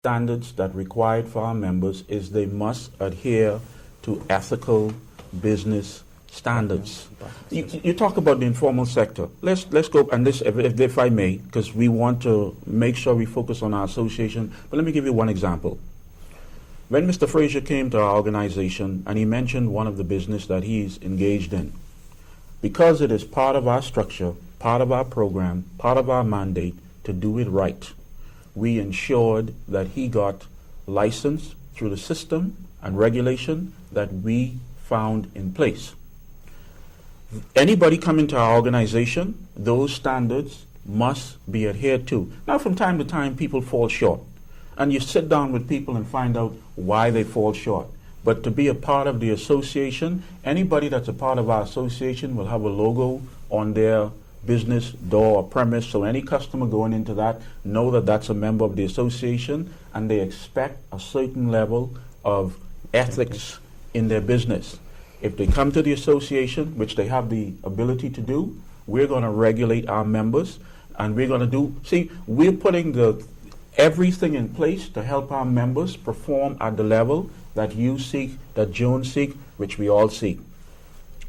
standards that required for our members is they must adhere to ethical business standards. You talk about the informal sector. Let's go, and this, if I may, because we want to make sure we focus on our association. But let me give you one example. When Mr. Frazier came to our organization and he mentioned one of the business that he's engaged in, because it is part of our structure, part of our program, part of our mandate to do it right, we ensured that he got license through the system and regulation that we found in place. Anybody coming to our organization, those standards must be adhered to. Now, from time to time, people fall short. And you sit down with people and find out why they fall short. But to be a part of the association, anybody that's a part of our association will have a logo on their business door or premise, so any customer going into that know that that's a member of the association, and they expect a certain level of ethics in their business. If they come to the association, which they have the ability to do, we're going to regulate our members, and we're going to we're putting everything in place to help our members perform at the level that you seek, that Jones seek, which we all seek.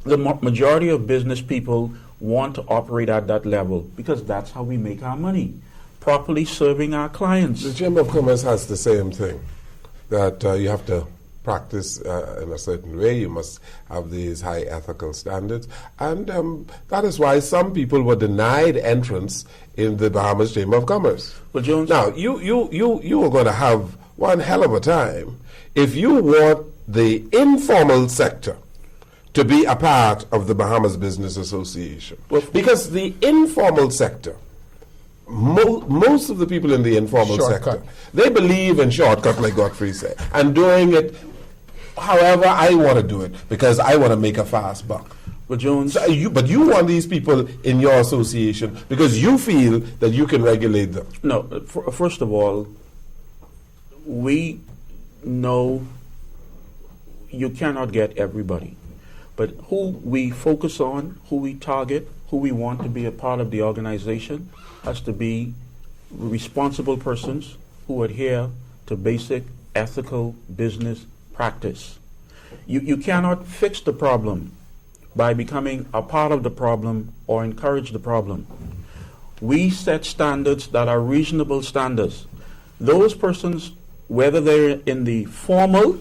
The majority of business people want to operate at that level because that's how we make our money, properly serving our clients. The Chamber of Commerce has the same thing, that you have to practice in a certain way. You must have these high ethical standards, and that is why some people were denied entrance in the Bahamas Chamber of Commerce. Well, Jones, now you are going to have one hell of a time if you want the informal sector to be a part of the Bahamas Business Association, because the informal sector, most of the people in the informal sector, they believe in shortcut, like Godfrey said, and doing it however I want to do it because I want to make a fast buck. But Jones, but you want these people in your association because you feel that you can regulate them. No, first of all, we know you cannot get everybody. But who we focus on, who we target, who we want to be a part of the organization has to be responsible persons who adhere to basic ethical business practice. You cannot fix the problem by becoming a part of the problem or encourage the problem. We set standards that are reasonable standards. Those persons, whether they're in the formal,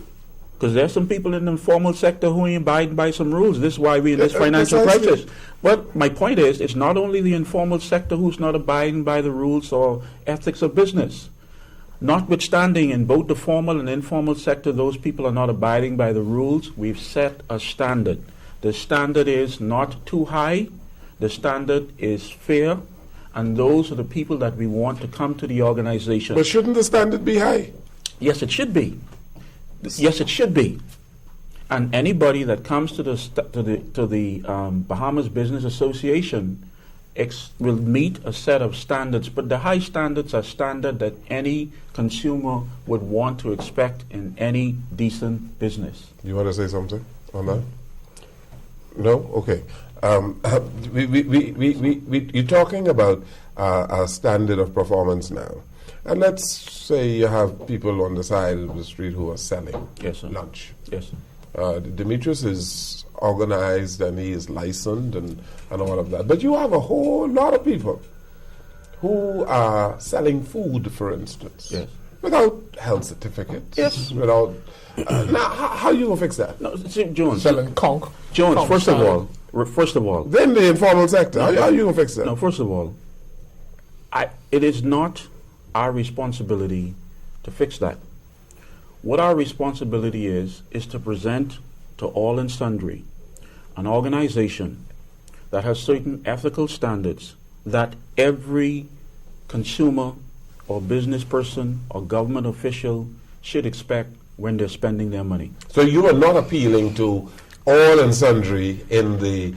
because there's some people in the informal sector who ain't abiding by some rules. This is why we're in this financial crisis. But my point is, it's not only the informal sector who's not abiding by the rules or ethics of business. Notwithstanding, in both the formal and informal sector, those people are not abiding by the rules. We've set a standard. The standard is not too high. The standard is fair. And those are the people that we want to come to the organization. But shouldn't the standard be high? Yes, it should be. Yes, it should be. And anybody that comes to the Bahamas Business Association will meet a set of standards. But the high standards are standard that any consumer would want to expect in any decent business. You want to say something on that? No? Okay. You're talking about a standard of performance now. And let's say you have people on the side of the street who are selling lunch. Yes. Demetrius is organized and he is licensed and all of that. But you have a whole lot of people who are selling food, for instance, without health certificates. Yes. Without. Now, how are you going to fix that? No, see, Jones. Selling conch. Jones, first of all. Then the informal sector. How are you going to fix that? No, first of all, it is not our responsibility to fix that. What our responsibility is to present to all and sundry an organization that has certain ethical standards that every consumer or business person or government official should expect when they're spending their money. So you are not appealing to all and sundry in the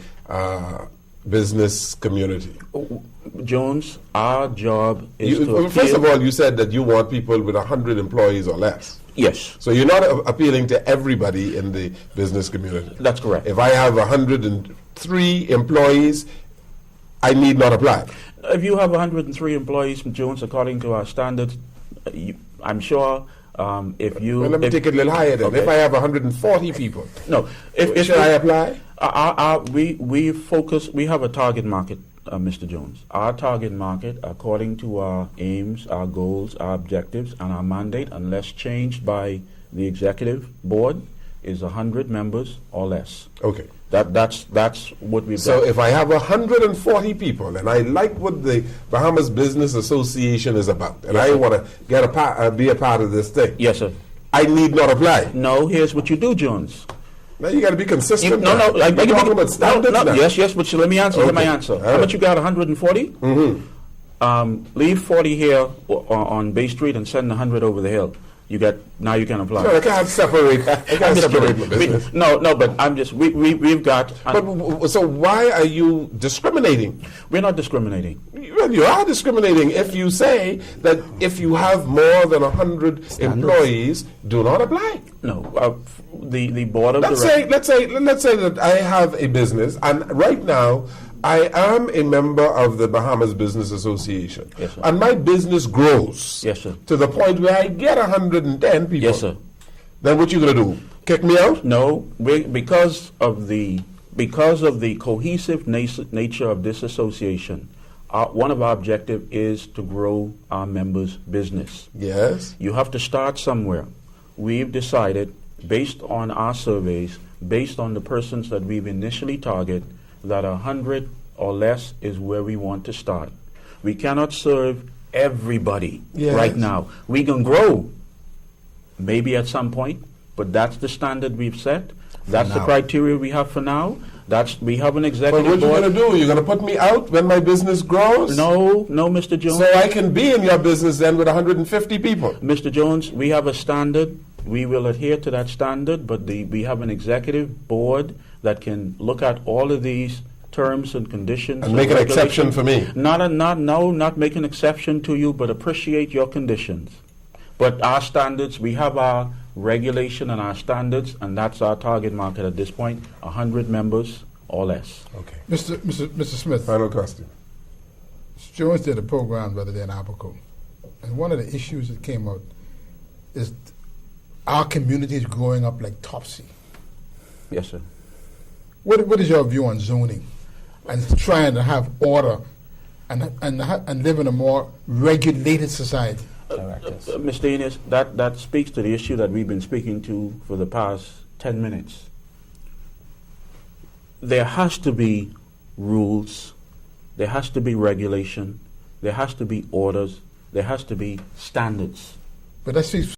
business community? Jones, our job is to appeal. First of all, you said that you want people with 100 employees or less. Yes. So you're not appealing to everybody in the business community. That's correct. If I have 103 employees, I need not apply. If you have 103 employees, Jones, according to our standards, I'm sure if you... Well, let me take it a little higher then. Okay. If I have 140 people, no, if should I apply? We have a target market, Mr. Jones. Our target market, according to our aims, our goals, our objectives, and our mandate, unless changed by the executive board, is 100 members or less. Okay. That's what we've So got. if I have 140 people and I like what the Bahamas Business Association is about, and Yes, I sir. want to be a part of this thing, Yes, sir. I need not apply. No, here's what you do, Jones. Now you got to be consistent. No, now. I You're beg your talking about standards now. Yes, but let me answer. Let me Okay. answer. All How right. much you got? 140. Leave 40 here on Bay Street and send 100 over the hill. Now you can apply. So I can't separate. I I'm can't just separate kidding. my business. No, but I'm just we've got. So why are you discriminating? We're not discriminating. Well, you are discriminating if you say that if you have more than 100 employees, do not apply. No, the board of Let's directors. say that I have a business, and right now I am a member of the Bahamas Business Association, Yes, sir. and my business grows Yes, sir. to the point where I get 110 people. Yes, sir. Then what you gonna do? Kick me out? No, because of the cohesive nature of this association. One of our objectives is to grow our members' business. Yes. You have to start somewhere. We've decided, based on our surveys, based on the persons that we've initially targeted, that 100 or less is where we want to start. We cannot serve everybody Yes. right now. We can grow, maybe at some point, but that's the standard we've set. That's the now. criteria we have for now. We have an But executive what you board. gonna do? You gonna put me out when my business grows? No, Mr. Jones. So I can be in your business then with 150 people. Mr. Jones, we have a standard. We will adhere to that standard, but we have an executive board that can look at all of these terms and conditions And make an exception regulations. for me. Not make an exception to you, but appreciate your conditions. But our standards, we have our regulation and our standards, and that's our target market at this point: 100 members or less. Okay. Mr. Smith, Final question. Jones did a program the other day in Abaco, and one of the issues that came out is our community is growing up like Topsy. Yes, sir. What is your view on zoning and trying to have order and live in a more regulated society? Mr. Enos, that speaks to the issue that we've been speaking to for the past 10 minutes. There has to be rules, there has to be regulation, there has to be orders, there has to be standards. But that speaks